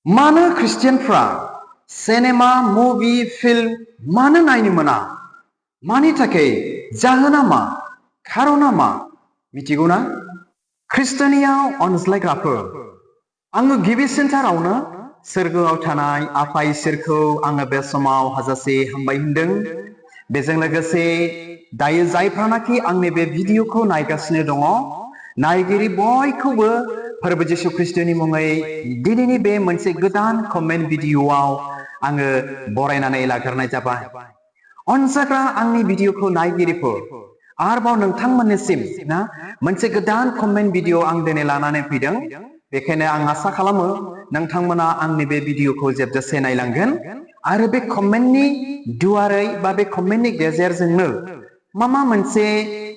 मानो ख्रिस्टियानफ्रा cinema movie film मानो नायनो मोना मानि थाखाय जाहोना मा खारना मा मिथिगौना ख्रिस्टियानियाव अनज्लायग्राफोर आङो गिबिसिनथारावनो सोरगोआव थानाय आफा इसोरखौ आङो बे समाव हाजासे हामबाय होनदों बेजों लोगोसे दायो जायफ्रानाखि आंनि बे भिडिअखौ नायगासिनो दङ नायगिरि बयखौबो फोरबो जिसु ख्रिस्टनि मुङै दिनैनि बे मोनसे गोदान कमेन्ट भिडिअआव आङो बरायनानै लाग्रोनाय जाबाय अनजाग्रा आंनि भिडिअखौ नायगिरिफोर आरोबाव नोंथांमोननिसिम ना मोनसे गोदान कमेन्ट भिडिअ आं दिनै लानानै फैदों बेखायनो आं आसा खालामो नोंथांमोना आंनि बे भिडिअखौ जोबजासे नायलांगोन आरो बे कमेन्टनि दुवारै बा बे कमेन्टनि गेजेरजोंनो मा मोनसे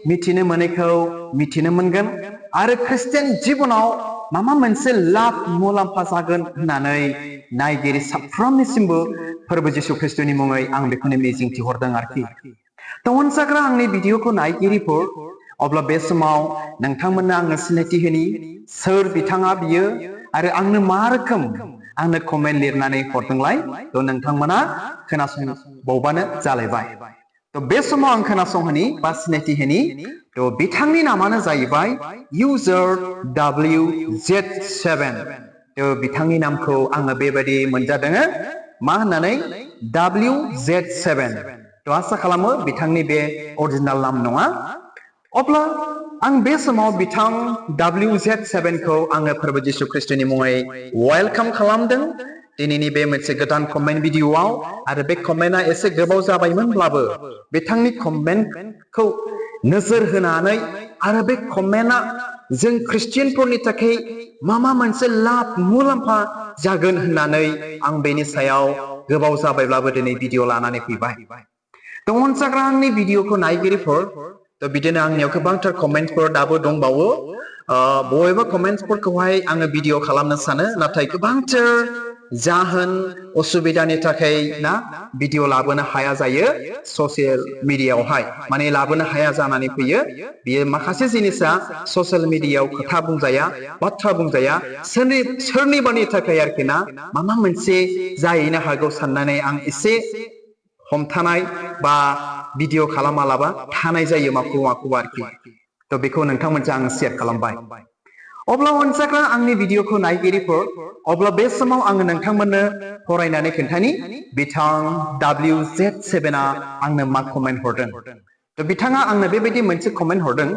मिथिनो मोनैखौ मिथिनो मोनगोन आरो ख्रिस्टियान जिबनाव मा मोनसे लाब मुलाम्फा जागोन होननानै नायगिरि साफ्रोमनिसिमबो फोरबो जिसु ख्रिस्टनि मुङै आं बेखौनो मिजिंथिहरदों आरोखि थ' अनजाग्रा आंनि भिडिअखौ नायगिरिफोर अब्ला बे समाव नोंथंमोननो आङो सिनायथि होनि सोर बिथाङा बियो आरो आंनो मा रोखोम आंनो कमेन्ट लिरनानै हरदोंलाय थ' नोंथांमोना खोनासंबावबानो जालायबाय थ' बे समाव आं खोनासंहोनि बा सिनायथि होनि थ' बिथांनि नामानो जाहैबाय इउजार WZ7 थ' बिथांनि नामखौ आङो बेबायदि मोनजादों मा होननानै WZ7 थ' आसा खालामो बिथांनि बे अरिजिनाल नाम नङा अब्ला आं बे समाव बिथां WZ7 खौ आङो फोरबो जिसु ख्रिस्टनि मुङै वेलकाम खालामदों दिनैनि बे मोनसे गोदान कमेन्ट भिडिअआव आरो बे कमेन्टआ एसे गोबाव जाबायमोनब्लाबो बिथांनि कमेन्टखौ नोजोर होनानै आरो बे कमेन्टआ जों ख्रिस्टियानफोरनि थाखाय मा मोनसे लाब मुलाम्फा जागोन होननानै आं बेनि सायाव गोबाव जाबायब्लाबो दिनै भिडिअ लानानै फैबाय थ' अनजाग्रा आंनि भिडिअखौ नायगिरिफोर थ' बिदिनो आंनियाव गोबांथार कमेन्टफोर दाबो दंबावो बबेबा कमेन्टफोरखौहाय आङो भिडिअ खालामनो सानो नाथाय गोबांथार जाहोन असुबिदानि थाखाय ना भिडिअ लाबोनो हाया जायो ससियेल मिडियायावहाय माने लाबोनो हाया जानानै फैयो बियो माखासे जिनिसा ससियेल मिडियायाव खोथा बुंजाया बाथ्रा बुंजाया सोरनिबानि थाखाय आरोखि ना मा मोनसे जाहैनो हागौ साननानै आं एसे हमथानाय बा भिडिअ खालामालाबा थानाय जायो माखौबा आरोखि थ' बेखौ नोंथांमोनजों आं शेयार खालामबाय अब्ला अनजाग्रा आंनि भिडिअखौ नायगिरिफोर अब्ला बे समाव आङो नोंथांमोननो फरायनानै खोन्थानि बिथां WZ7 आंनो मा कमेन्ट हरदों थ' बिथाङा आंनो बेबायदि मोनसे कमेन्ट हरदों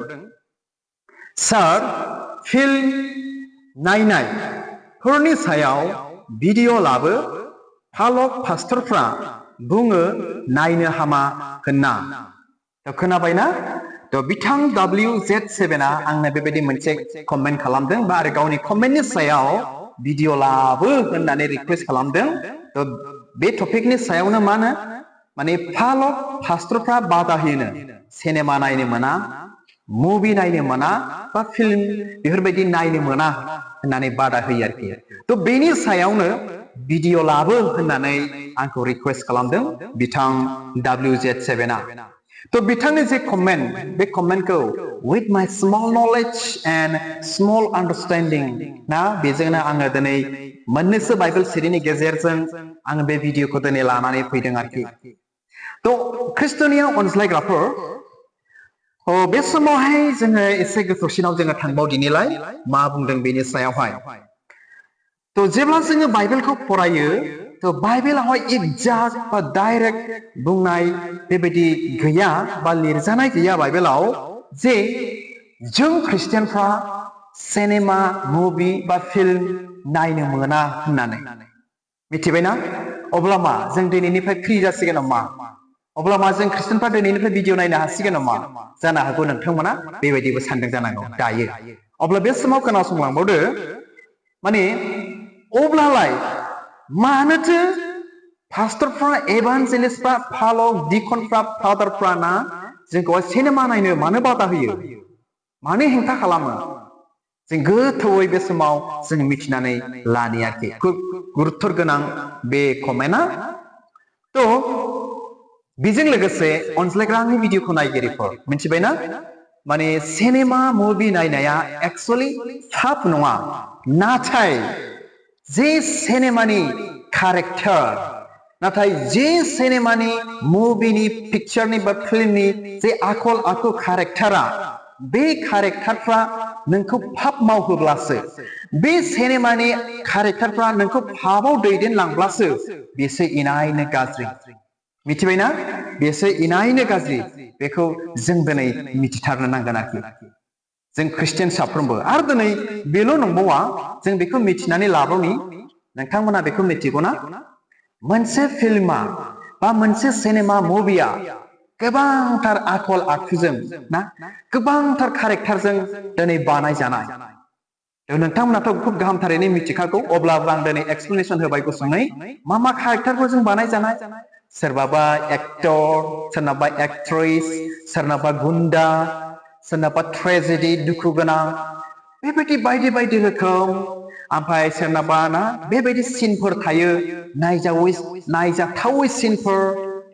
सार फिल्म नायनायफोरनि सायाव भिडिअ लाबो फालक पास्टरफ्रा बुङो नायनो हामा होनना थ' खोनाबायना थ' बिथां WZ7 आंनो बेबायदि मोनसे कमेन्ट खालामदों बा आरो गावनि कमेन्टनि सायाव भिडिअ लाबो होननानै रिक्वेस्ट खालामदों थ' बे टपिकनि सायावनो मा होनो माने फालक पास्टरफ्रा बादा होयोनो सिनेमा नायनो मोना मुभि नायनो मोना बा फिल्म बेफोरबायदि नायनो मोना होननानै बादा होयो आरोखि थ' बेनि सायावनो भिडिअ लाबो होननानै आंखौ रिक्वेस्ट खालामदों बिथां WZ7 थ' बिथांनि जे कमेन्ट बे कमेन्टखौ with my small knowledge and small understanding ना बेजोंनो आङो दिनै मोननैसो बाइबेल सिरिनि गेजेरजों आङो बे भिडिअखौ दिनै लानानै फैदों आरोखि थ' ख्रिस्टियानियाव अनज्लायग्राफोर बे समावहाय जोङो एसे गोथौसिनाव जोङो थांबावदिनिलाय मा बुंदों बेनि सायावहाय थ' जेब्ला जोङो बाइबेलखौ फरायो थ' बाइबेलावहाय एगजाक्ट बा डाइरेक्ट बुंनाय बेबायदि गैया बा लिरजानाय गैया बाइबेलाव जे जों ख्रिस्टियानफ्रा सिनेमा मुभि बा फिल्म नायनो मोना होननानै मिथिबायना अब्ला मा जों दिनैनिफ्राय फ्रि जासिगोन नामा अब्ला मा जों ख्रिस्टियानफ्रा दिनैनिफ्राय भिडिअ नायनो हासिगोन नामा जानो हागौ नोंथांमोना बेबायदिबो सानदों जानांगौ दायो अब्ला बे समाव खोनासंलांबावदो माने अब्लालाय मानोथो पास्टरफ्रा एभान्जेलिस्टफ्रा फालक डिकनफ्रा फादारफ्रा ना जोंखौ सिनेमा नायनो मानो बादा होयो मानो हेंथा खालामो जों गोथौयै बे समाव जों मिथिनानै लानि आरोखि खुब गुरुत्व गोनां बे कमेन्टआ थ' बेजों लोगोसे अनज्लायग्रा आंनि भिडिअखौ नायगिरिफोर मिथिबायना माने सिनेमा मुभि नायनाया एक्चुअली थाब नङा नाथाय जे सिनेमानि कैरेक्टर नाथाय जे सिनेमानि मुभिनि पिक्चरनि बा फिल्मनि जे आखल आखु कैरेक्टरा बे कैरेक्टरफ्रा नोंखौ पाप मावहोब्लासो बे सिनेमानि कैरेक्टरफ्रा नोंखौ पापाव दैदेनलांब्लासो बेसो इनायनो गाज्रि मिथिबायना बेसो इनायनो गाज्रि बेखौ जों दिनै मिथिथारनो नांगोन आरोखि जों ख्रिस्टियान साफ्रोमबो आरो दिनै बेल' नंबावा जों बेखौ मिथिनानै लाबावनि नोंथांमोना बेखौ मिथिगौना मोनसे फिल्मा बा मोनसे सिनेमा मुभिया गोबांथार आखल आखुजों ना गोबांथार कैरेक्टरजों दिनै बानायजानाय नोंथांमोनाथ' खुब गाहामथारैनो मिथिखागौ अब्लाबो आं दिनै एक्सप्लेनेशन होबाय गुसुङै मा कैरेक्टरफोरजों बानायजानाय सोरबाबा एक्टर सोरनाबा एक्ट्रेस सोरनाबा गुन्डा सोरनाबा ट्रेजेडी दुखु गोनां बेबायदि बायदि बायदि रोखोम ओमफ्राय सोरनाबा ना बेबायदि सिनफोर थायो नायजाथावै सिनफोर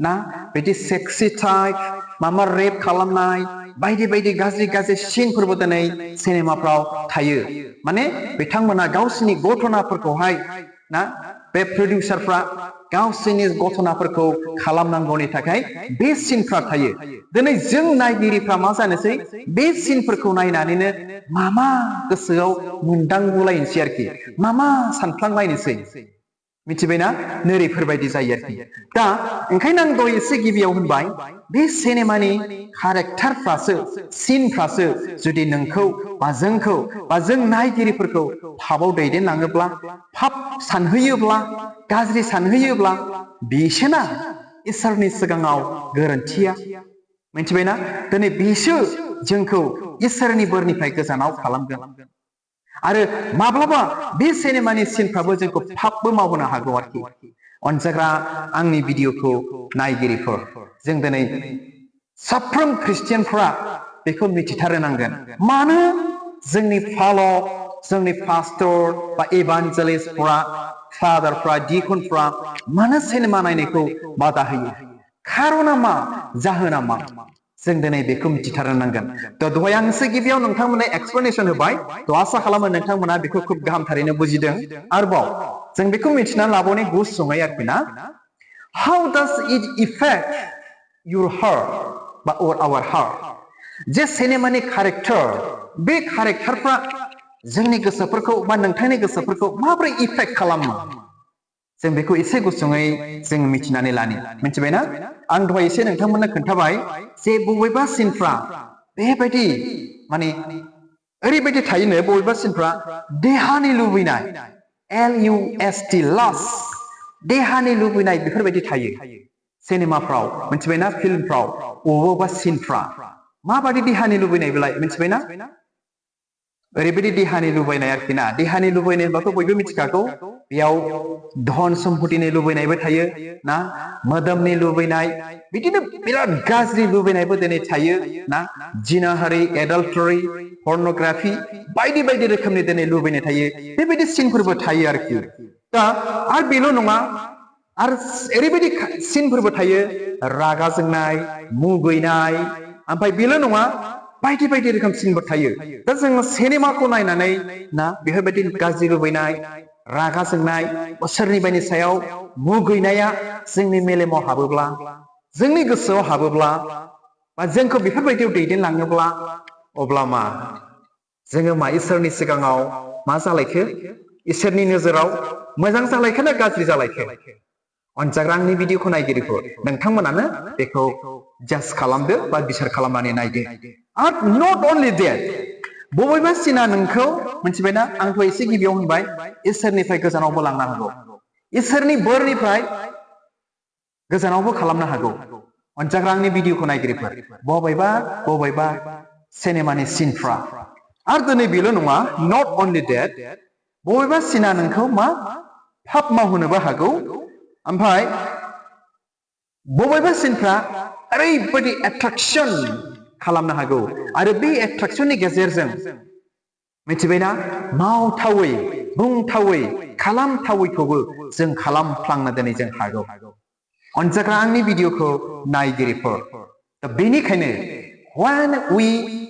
ना बिदि सेक्सि टाइप मामा रेप खालामनाय बायदि बायदि गाज्रि गाज्रि सिनफोरबो दिनै सिनेमाफ्राव थायो माने बिथांमोना गावसिनि घटनाफोरखौहाय ना बे प्रडिउसारफ्रा गावसिनि घटनाफोरखौ खालामनांगौनि थाखाय बे सिनफ्रा थायो दिनै जों नायगिरिफ्रा मा जानोसै बे सिनफोरखौ नायनानैनो मामा गोसोआव मोनदांगुलायनोसै आरोखि मामा सानफ्लांलायनोसै मिथिबायना नोरैफोरबायदि जायो आरोखि दा ओंखायनो आं दहाय एसे गिबियाव होनबाय बे सिनेमानि कैरेक्टरफ्रासो सिनफ्रासो जुदि नोंखौ बा जोंखौ बा जों नायगिरिफोरखौ पापाव दैदेनलाङोब्ला पाप सानहोयोब्ला गाज्रि सानहोयोब्ला बिसोना इसोरनि सिगाङाव गोरोन्थिया मिथिबायना दिनै बिसो जोंखौ इसोरनि बोरनिफ्राय गोजानाव खालामगोन आरो माब्लाबा बे सिनेमानि सिनफ्राबो जोंखौ पापबो मावहोनो हागौ आरोखि अनजाग्रा आंनि भिडिअखौ नायगिरिफोर जों दिनै साफ्रोम ख्रिस्टियानफ्रा बेखौ मिथिथारनो नांगोन मानो जोंनि फालक जोंनि पास्टर बा इभान्जेलिस्टफ्रा फादारफ्रा डिकनफ्रा मानो सिनेमा नायनायखौ बादा होयो खारना मा जाहोना मा जों दिनै बेखौ मिथिथारनो नांगोन थ' दहाय आं एसे गिबियाव नोंथांमोननो एक्सप्लेनेशन होबाय थ' आसा खालामो नोंथांमोना बेखौ खुब गाहामथारैनो बुजिदों आरोबाव जों बेखौ मिथिना लाबावनाय गुसुङै आरोखि ना how dance it effect your heart or our heart जे सिनेमानि कैरेक्टर बे कैरेक्टरफ्रा जोंनि गोसोफोरखौ बा नोंथांनि गोसोफोरखौ माबोरै इफेक्ट खालामो जों बेखौ एसे गुसुङै जों मिथिनानै लानि मिथिबायना आं दहाय एसे नोंथांमोननो खोन्थाबाय जे बबेबा सिनफ्रा बेबायदि माने ओरैबायदि थायोनो बबेबा सिनफ्रा देहानि लुबैनाय LUST लास्ट देहानि लुबैनाय बेफोरबायदि थायो सिनेमाफ्राव मिथिबायना फिल्मफ्राव बबेबा सिनफ्रा माबायदि देहानि लुबैनाय बेलाय मिथिबायना ओरैबायदि देहानि लुबैनाय आरोखि ना देहानि लुबैनाय होनबाथ' बयबो मिथिखागौ बेयाव धन सम्पतिनि लुबैनायबो थायो ना मोदोमनि लुबैनाय बिदिनो बिराद गाज्रि लुबैनायबो दिनै थायो ना जिनाहारि एडाल्टारि पर्नोग्राफि बायदि बायदि रोखोमनि दिनै लुबैनाय थायो बेबायदि सिनफोरबो थायो आरोखि दा आरो बेल' नङा आरो ओरैबायदि सिनफोरबो थायो रागा जोंनाय मुगैनाय ओमफ्राय बेल' नङा बायदि बायदि रोखोम सिनबो थायो दा जोङो सिनेमाखौ नायनानै ना बेफोरबायदि गाज्रि लुबैनाय रागा जोंनाय सोरनिबानि सायाव मुगैनाया जोंनि मेलेमाव हाबोब्ला जोंनि गोसोआव हाबोब्ला बा जोंखौ बेफोरबायदियाव दैदेनलाङोब्ला अब्ला मा जोङो मा इसोरनि सिगाङाव मा जालायखो इसोरनि नोजोराव मोजां जालायखो ना गाज्रि जालायखो अनजाग्रा आंनि भिडिअखौ नायगिरिफोर नोंथांमोनानो बेखौ जाज खालामदो बा बिसार खालामनानै नायदो आरो नट अनलि देट बबेबा सिना नोंखौ मिथिबायना आंथ' एसे गिबियाव होनबाय इसोरनिफ्राय गोजानावबो लांनो हागौ इसोरनि बोरनिफ्राय गोजानावबो खालामनो हागौ अनजाग्रा आंनि भिडिअखौ नायगिरिफोर बबेबा सिनेमानि सिनफ्रा आरो दिनै बेल' नङा नट अनलि देट बबेबा सिना नोंखौ मा पाप मावहोनोबो हागौ ओमफ्राय बबेबा सिनफ्रा ओरैबायदि एट्राक्शन खालामनो हागौ आरो बे एट्राक्शननि गेजेरजों मिथिबायना मावथावै बुंथावै खालामथावैखौबो जों खालामफ्लांनो दिनै जों हागौ अनजाग्रा आंनि भिडिअखौ नायगिरिफोर दा बेनिखायनो when we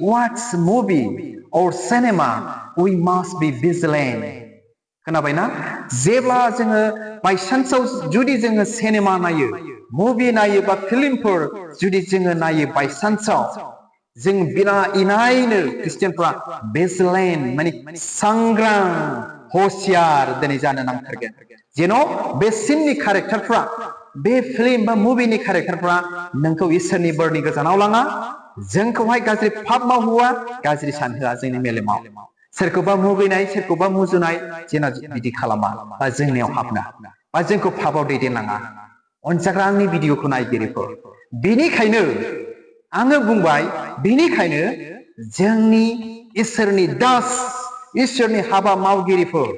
watch movie or cinema we must be vigilant खोनाबायना जेब्ला जोङो बायसान्सआव जुदि जोङो सिनेमा नायो मुभि नायो बा फिल्मफोर जुदि जोङो नायो बायसान्सआव जों बिना इनायनो ख्रिस्टियानफ्रा बेसलेन माने सांग्रां हसियार दिनै जानो नांथारगोन जेन' बे सिननि कारेक्टारफ्रा बे फिल्म बा मुभिनि कारेक्टारफ्रा नोंखौ इसोरनि बोरनि गोजानाव लाङा जोंखौहाय गाज्रि पाप मावहोआ गाज्रि सानहोआ जोंनि मेलेमाव सोरखौबा मुगैनाय सोरखौबा मुजुनाय जेन' बिदि खालामा बा जोंनियाव हाबना बा जोंखौ पापाव दैदेनलाङा अनजाग्रा आंनि भिडिअखौ नायगिरिफोर बेनिखायनो आङो बुंबाय बेनिखायनो जोंनि इसोरनि दास इसोरनि हाबा मावगिरिफोर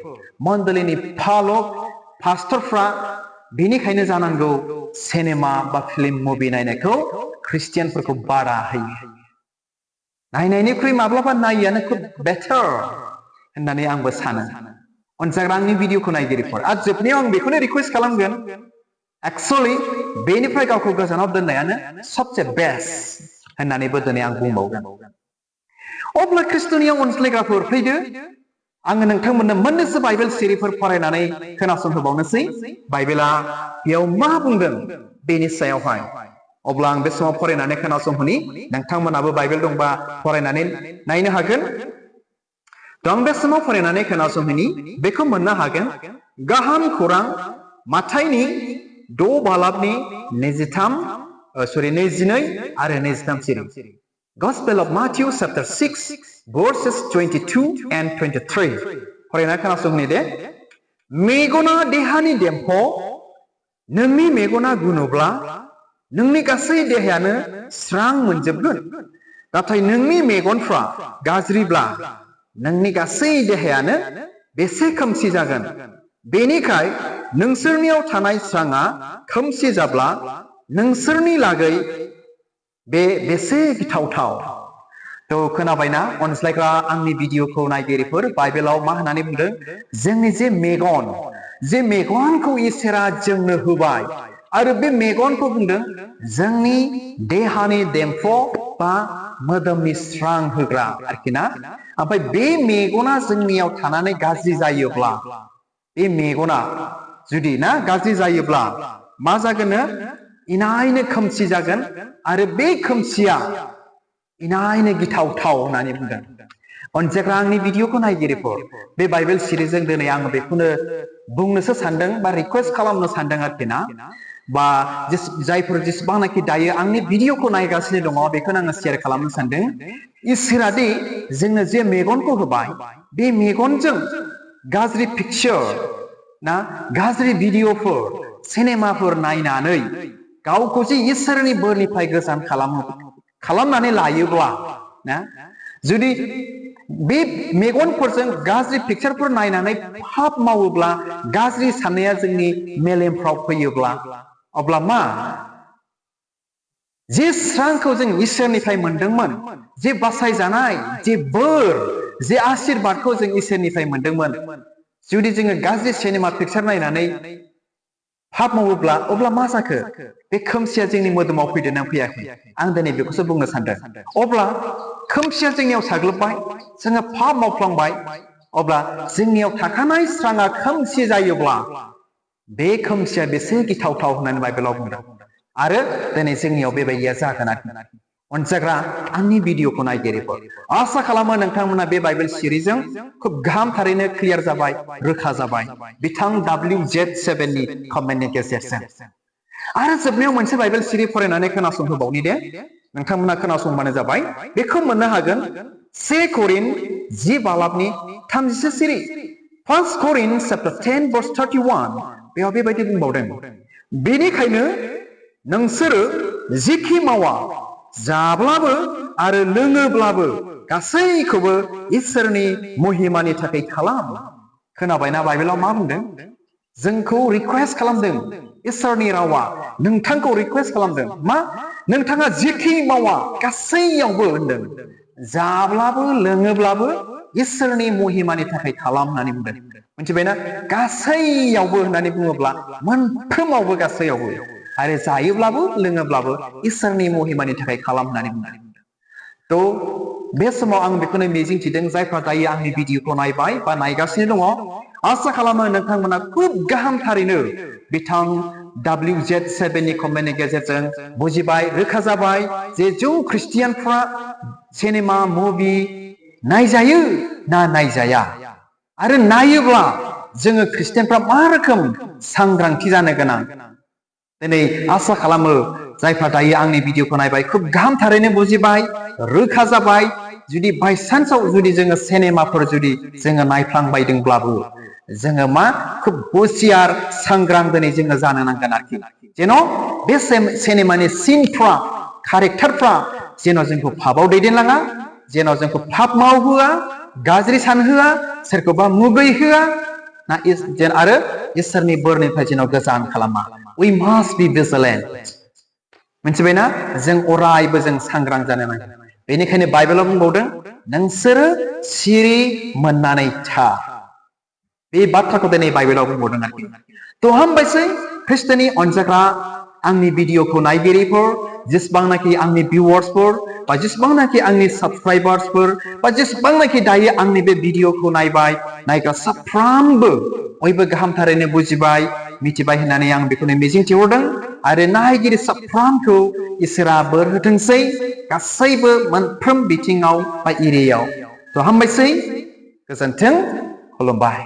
मण्डलीनि फालक पास्टरफ्रा बेनिखायनो जानांगौ सिनेमा बा फिल्म मुभि नायनायखौ ख्रिस्टियानफोरखौ बादा होयो नायनायनिख्रुइ माब्लाबा नायियानो खुब बेटार होननानै आंबो सानो अनजाग्रा आंनि भिडिअखौ नायगिरिफोर आरो जोबनायाव आं बेखौनो रिकुवेस्ट खालामगोन एक्चुअली बेनिफ्राय गावखौ गोजानाव दोननायानो सबसे बेस्ट होननानैबो दिनै आं बुंबावगोन अब्ला ख्रिस्ट'नियाव अनज्लायग्राफोर फैदो आङो नोंथांमोननो मोननैसो बाइबेल सिरिफोर फरायनानै खोनासंहोबावनोसै बाइबेला बेयाव मा बुंदों बेनि सायावहाय अब्ला आं बे समाव फरायनानै खोनासंहोनि नोंथांमोनाबो बाइबेल दंबा फरायनानै नायनो हागोन आं बे समाव फरायनानै खोनासंहोनि बेखौ मोननो हागोन गाहाम खौरां माथाइनि 6 बालाबनि 22 आरो 23 सिरि Gospel of Matthew chapter 6 verses 22 and 23 फरायना खोनासंहोनि दे मेगना देहानि देम्फ नोंनि मेगना गुनुब्ला नोंनि गासै देहायानो स्रां मोनजोबगोन नाथाय नोंनि मेगनफ्रा गाज्रिब्ला नोंनि गासै देहायानो बेसे खोमसि जागोन बेनिखाय नोंसोरनियाव थानाय स्राङा खोमसि जाब्ला नोंसोरनि लागै बेसे गिथावथाव तो खोनाबायना अनज्लायग्रा आंनि भिडिअखौ नायगिरिफोर बाइबेलाव मा होननानै बुंदों जोंनि जे मेगनखौ इसोरा जोंनो होबाय आरो बे मेगनखौ बुंदों जोंनि देहानि देम्फ बा मोदोमनि स्रां होग्रा आरोखि ना ओमफ्राय बे मेगना जोंनियाव थानानै गाज्रि जायोब्ला बे मेगना जुदि ना गाज्रि जायोब्ला मा जागोननो इनायनो खोमसि जागोन आरो बे खोमसिया इनायनो गिथावथाव होननानै बुंदों अनजाग्रा आंनि भिडिअखौ नायगिरिफोर बे बाइबेल सिरिजों दिनै आङो बेखौनो बुंनोसो सानदों बा रिकुवेस्ट खालामनो सानदों आरोखि ना बा जायफोर जेसेबांनाखि दायो आंनि भिडिअखौ नायगासिनो दङ बेखौनो आङो शेयार खालामनो सानदों इसोरा दि जोंनो जे मेगनखौ होबाय बे मेगनजों गाज्रि पिक्चार ना गाज्रि भिडिअफोर सिनेमाफोर नायनानै गावखौ जे इसोरनि बोरनिफ्राय गोजान खालामनानै लायोब्ला ना जुदि बे मेगनफोरजों गाज्रि पिक्चारफोर नायनानै पाप मावोब्ला गाज्रि साननाया जोंनि मेलेमफ्राव फैयोब्ला अब्ला मा जे स्रांखौ जों इसोरनिफ्राय मोनदोंमोन जे बासायजानाय जे बोर जे आशीर्बादखौ जों इसोरनिफ्राय मोनदोंमोन जुदि जोङो गाज्रि सिनेमा पिक्चार नायनानै पाप मावोब्ला अब्ला मा जाखो बे खोमसिया जोंनि मोदोमाव फैदोंना फैयाखै आं दिनै बेखौसो बुंनो सानदों अब्ला खोमसिया जोंनियाव साग्लोबबाय जोङो पाप मावफ्लांबाय अब्ला जोंनियाव थाखानाय स्राङा खोमसि जायोब्ला बे खोमसिया बेसे गिथावथाव होननानै बाइबेलाव बुंदों आरो दिनै जोंनियाव बेबायदिया जागोन आरोखि अनजाग्रा आंनि भिडिअखौ नायगिरिफोर आसा खालामो नोंथांमोना बे बाइबेल सिरिजों खुब गाहाम थारैनो क्लियार जाबाय रोखा जाबाय बिथां WZ7 नि कमेन्टनि गेजेरजों आरो जोबनायाव मोनसे बाइबेल सिरि फरायनानै खोनासंहोबावनि दे नोंथांमोना खोनासंबानो जाबाय बेखौ मोननो हागोन 1 करिन्थ 10 बालाबनि 30 सिरि 1 करिन्थ chapter 10 verse 31 बेयाव बेबायदि बुंबावदों बेनिखायनो नोंसोरो जेखि मावा जाब्लाबो आरो लोङोब्लाबो गासैखौबो इसोरनि महिमानि थाखाय खालाम खोनाबायना बाइबेलाव मा बुंदों जोंखौ रिक्वेस्ट खालामदों इसोरनि रावा नोंथांखौ रिक्वेस्ट खालामदों मा नोंथाङा जेखि मावा गासैयावबो होनदों जाब्लाबो लोङोब्लाबो इसोरनि महिमानि थाखाय खालाम होननानै बुंदों मिथिबायना गासैयावबो होननानै बुङोब्ला मोनफ्रोमावबो गासैयावबो आरो जायोब्लाबो लोङोब्लाबो इसोरनि महिमानि थाखाय खालाम होननानै बुंदों तो बे समाव आं बेखौनो मिजिंथिदों जायफ्रा दायो आंनि भिडिअखौ नायबाय बा नायगासिनो दङ आसा खालामो नोंथांमोना खुब गाहामथारैनो बिथां WZ7 नि कमेन्टनि गेजेरजों बुजिबाय रोखा जाबाय जे जों ख्रिस्टियानफ्रा सिनेमा मुभि नायजायो ना नायजाया आरो नायोब्ला जोङो ख्रिस्टियानफ्रा मा रोखोम सांग्रांथि जानो गोनां दिनै आसा खालामो जायफ्रा दायो आंनि भिडिअखौ नायबाय खुब गाहामथारैनो बुजिबाय रोखा जाबाय जुदि बायसान्सआव जुदि जोङो सिनेमाफोर जुदि जोङो नायफ्लांबायदोंब्लाबो जोङो मा खुब हुसियार सांग्रां दिनै जोङो जानो नांगोन आरोखि जेन' बे सिनेमानि सिनफ्रा कारेक्टारफ्रा जेन' जोंखौ पापआव दैदेनलाङा जेन' जोंखौ पाप मावहोआ गाज्रि सानहोआ सोरखौबा मुगैहोआ ना आरो इसोरनि बोरनिफ्राय जेन' गोजान खालामा we must be vigilant मिथिबायना जों अरायबो जों सांग्रां जानो नांगोन बेनिखायनो बाइबेलाव बुंबावदों नोंसोरो सिरि मोननानै था बे बाथ्राखौ दिनै बाइबेलाव बुंबावदों आरोखि थ' हामबायसै ख्रिस्ट'नि अनजाग्रा आंनि भिडिअखौ नायगिरिफोर जेसेबांनाखि आंनि भिउवार्सफोर बा जेसेबांनाखि आंनि साबस्क्राइबार्सफोर बा जेसेबांनाखि दायो आंनि बे भिडिअखौ नायग्रा साफ्रामबो बयबो गाहामथारैनो बुजिबाय मिथिबाय होननानै आं बेखौनो मिजिंथिहरदों आरो नायगिरि साफ्रामखौ इसोरा बोर होथोंसै गासैबो मोनफ्रोम बिथिङाव बा एरियायाव थ' हामबायसै गोजोन्थों खुलुमबाय